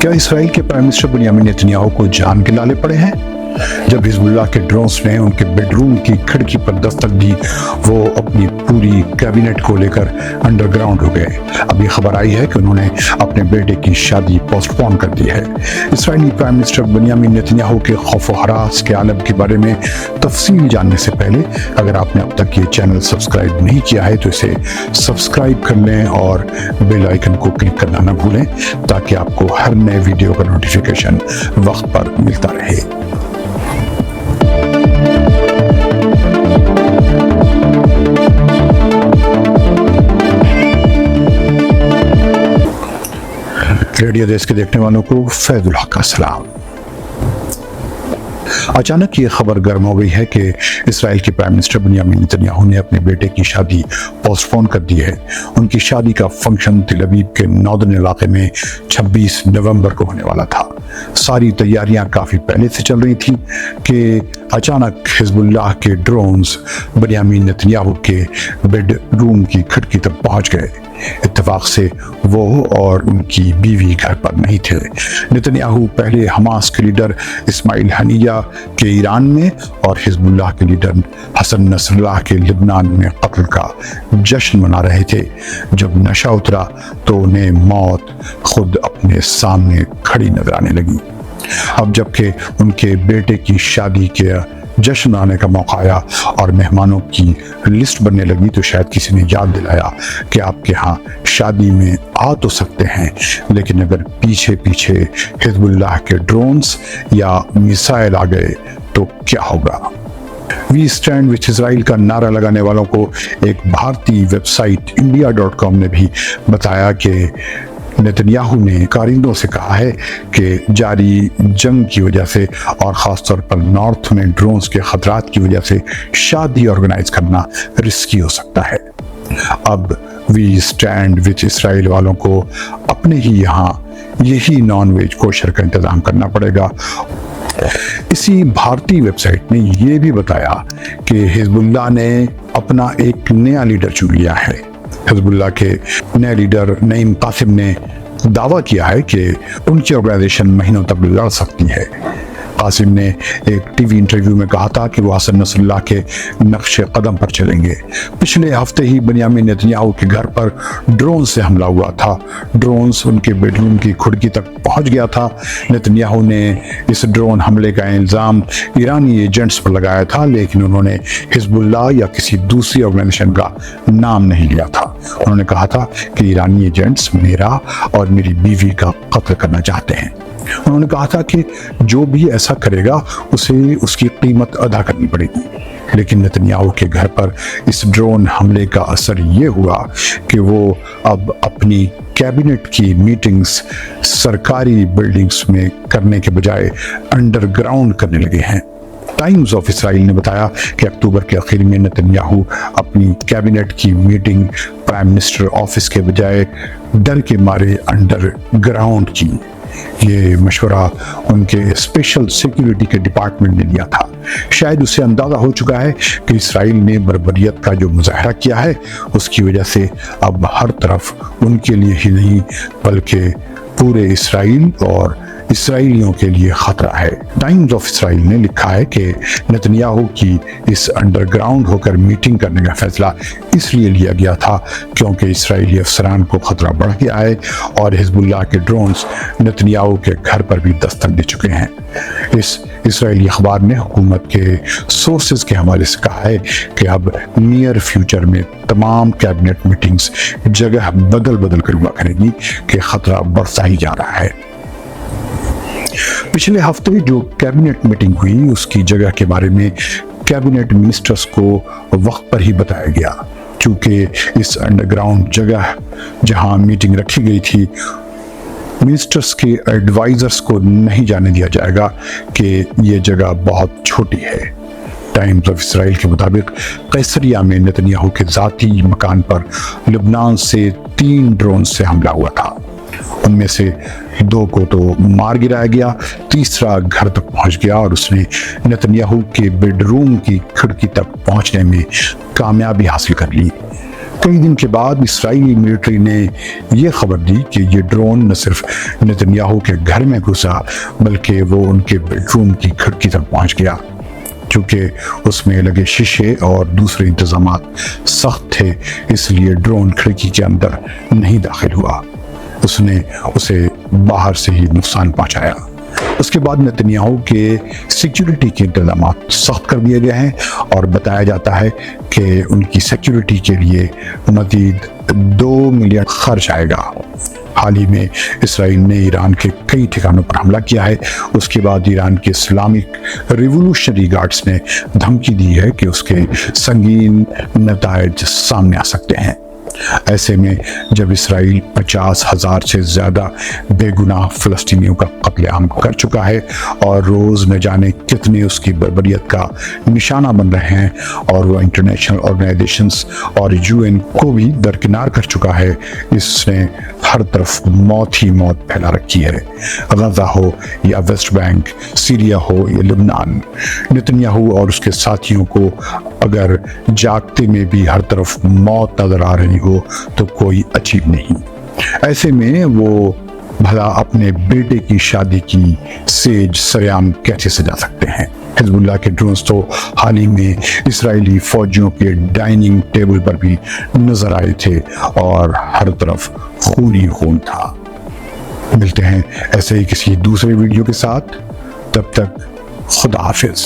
क्या इसराइल के prime minister Benjamin Netanyahu को जान के लाले पड़े हैं? जब हिजबुल्लाह के ड्रोन्स ने उनके बेडरूम की खिड़की पर दस्तक दी, वो अपनी पूरी कैबिनेट को लेकर अंडरग्राउंड हो गए। अब ये खबर आई है कि उन्होंने अपने बेटे की शादी पोस्टपोन कर दी है। इस्राइली प्राइम मिनिस्टर बेंजामिन नेतन्याहू के खौफ व हरास के आलम के बारे में तफसील जानने से पहले अगर आपने अब तक ये चैनल सब्सक्राइब नहीं किया है तो इसे सब्सक्राइब कर लें और बेल आइकन को क्लिक करना न भूलें, ताकि आपको हर नए वीडियो का नोटिफिकेशन वक्त पर मिलता रहे। रेडियो देश के देखने वालों को फैजुल हक का सलाम। अचानक ये खबर गर्म हो गई है कि इस्राइल के प्राइम मिनिस्टर बेंजामिन नेतन्याहू ने अपने बेटे की शादी पोस्टपोन कर दी है। उनकी शादी का फंक्शन तेल अवीव के नॉर्दर्न इलाके में 26 नवंबर को होने वाला था। सारी तैयारियां काफ़ी पहले से चल रही थी कि अचानक हिजबुल्लाह के ड्रोन्स बेंजामिन नेतन्याहू के बेडरूम की खिड़की तक पहुंच गए। इत्तेफाक से वो और उनकी बीवी घर पर नहीं थे। नेतन्याहू पहले हमास के लीडर इस्माइल हनिया के ईरान में और हिजबुल्लाह के लीडर हसन नसरल्लाह के लिबनान में कत्ल का जश्न मना रहे थे। जब नशा उतरा तो उन्हें मौत खुद अपने सामने खड़ी नजर आने लगी। अब जबकि उनके बेटे की शादी के जश्न आने का मौका आया और मेहमानों की लिस्ट बनने लगी तो शायद किसी ने याद दिलाया कि आपके यहाँ शादी में आ तो सकते हैं, लेकिन अगर पीछे पीछे हिजबुल्लाह के ड्रोन्स या मिसाइल आ गए तो क्या होगा। वी स्टैंड विथ इजराइल का नारा लगाने वालों को एक भारतीय वेबसाइट india.com ने भी बताया कि नेतन्याहू ने कारिंदों से कहा है कि जारी जंग की वजह से और ख़ासतौर पर नॉर्थ में ड्रोन्स के खतरात की वजह से शादी ऑर्गेनाइज करना रिस्की हो सकता है। अब वी स्टैंड विथ इसराइल वालों को अपने ही यहाँ यही नॉन वेज कोशर का इंतज़ाम करना पड़ेगा। इसी भारतीय वेबसाइट ने यह भी बताया कि हिजबुल्लाह ने अपना एक नया लीडर चुन लिया है। हिजबुल्लाह के नए लीडर नईम कासिम ने दावा किया है कि उनकी ऑर्गेनाइजेशन महीनों तक लड़ सकती है। कासिम ने एक टीवी इंटरव्यू में कहा था कि वो हसन नसरल्लाह के नक्शे कदम पर चलेंगे। पिछले हफ्ते ही बेंजामिन नेतन्याहू के घर पर ड्रोन से हमला हुआ था। ड्रोन्स उनके बेडरूम की खिड़की तक पहुंच गया था। नेतन्याहू ने इस ड्रोन हमले का इल्ज़ाम ईरानी एजेंट्स पर लगाया था, लेकिन उन्होंने हिजबुल्लाह या किसी दूसरी ऑर्गेनाइजेशन का नाम नहीं लिया था। उन्होंने कहा था कि ईरानी एजेंट्स मेरा और मेरी बीवी का कत्ल करना चाहते हैं। उन्होंने कहा था कि जो भी ऐसा करेगा उसे उसकी कीमत अदा करनी पड़ेगी। लेकिन नेतन्याहू के घर पर इस ड्रोन हमले का असर ये हुआ कि वो अब अपनी कैबिनेट की मीटिंग्स सरकारी बिल्डिंग्स में करने के बजाय अंडरग्राउंड करने लगे हैं। टाइम्स ऑफ इसराइल ने बताया कि अक्टूबर के आखिर में नेतन्याहू अपनी कैबिनेट की मीटिंग प्राइम मिनिस्टर ऑफिस के बजाय डर के मारे अंडरग्राउंड की। ये मशवरा उनके स्पेशल सिक्योरिटी के डिपार्टमेंट ने लिया था। शायद उसे अंदाजा हो चुका है कि इसराइल ने बर्बरियत का जो मुजाहरा किया है उसकी वजह से अब हर तरफ उनके लिए ही नहीं बल्कि पूरे इसराइल और इसराइलियों के लिए खतरा है। टाइम्स ऑफ इसराइल ने लिखा है कि नेतन्याहू की इस अंडरग्राउंड होकर मीटिंग करने का फैसला इसलिए लिया गया था क्योंकि इसराइली अफसरान को खतरा बढ़ गया है और हिजबुल्लाह के ड्रोन्स नेतन्याहू के घर पर भी दस्तक दे चुके हैं। इस इसराइली अखबार ने हुकूमत के सोर्सेज के हवाले से कहा है कि अब नियर फ्यूचर में तमाम कैबिनेट मीटिंग्स जगह बदल बदल कर हुआ करेगी कि खतरा बढ़ता ही जा रहा है। पिछले हफ्ते जो कैबिनेट मीटिंग हुई उसकी जगह के बारे में कैबिनेट मिनिस्टर्स को वक्त पर ही बताया गया। चूंकि इस अंडरग्राउंड जगह जहां मीटिंग रखी गई थी मिनिस्टर्स के एडवाइजर्स को नहीं जाने दिया जाएगा कि ये जगह बहुत छोटी है। टाइम्स ऑफ इसराइल के मुताबिक कैसरिया में नेतन्याहू के ज़ाती मकान पर लिबनान से 3 ड्रोन से हमला हुआ था। उनमें से 2 को तो मार गिराया गया, तीसरा घर तक पहुंच गया और उसने नेतन्याहू के बेडरूम की खिड़की तक पहुंचने में कामयाबी हासिल कर ली। کئی دن کے بعد اسرائیلی ملٹری نے یہ خبر دی کہ یہ ڈرون نہ صرف نتنیاہو کے گھر میں گھسا بلکہ وہ ان کے بیڈ روم کی کھڑکی تک پہنچ گیا۔ چونکہ اس میں لگے شیشے اور دوسرے انتظامات سخت تھے، اس لیے ڈرون کھڑکی کے اندر نہیں داخل ہوا، اس نے اسے باہر سے ہی نقصان پہنچایا۔ اس کے بعد نتنیاہو کے سیکیورٹی کے انتظامات سخت کر دیے گئے ہیں اور بتایا جاتا ہے کہ ان کی سیکیورٹی کے لیے مزید 2 ملین خرچ آئے گا۔ حال ہی میں اسرائیل نے ایران کے کئی ٹھکانوں پر حملہ کیا ہے۔ اس کے بعد ایران کے اسلامک ریولوشنری گارڈز نے دھمکی دی ہے کہ اس کے سنگین نتائج سامنے آ سکتے ہیں۔ ایسے میں جب اسرائیل 50,000 سے زیادہ بے گناہ فلسطینیوں کا قتل عام کر چکا ہے اور روز نہ جانے کتنے اس کی بربریت کا نشانہ بن رہے ہیں اور وہ انٹرنیشنل آرگنائزیشنز اور UN کو بھی درکنار کر چکا ہے، اس نے ہر طرف موت ہی موت پھیلا رکھی ہے۔ غزہ ہو یا ویسٹ بینک، سیریا ہو یا لبنان، نتنیاہو اور اس کے ساتھیوں کو اگر جاگتے میں بھی ہر طرف موت نظر آ رہی ہو تو کوئی عجیب نہیں۔ ایسے میں وہ بھلا اپنے بیٹے کی شادی کی سیج سریام کیسے سجا سکتے ہیں؟ حزب اللہ کے ڈرونز تو حال ہی میں اسرائیلی فوجیوں کے ڈائننگ ٹیبل پر بھی نظر آئے تھے اور ہر طرف خون ہی خون تھا۔ ملتے ہیں ایسے ہی کسی دوسرے ویڈیو کے ساتھ، تب تک خدا حافظ۔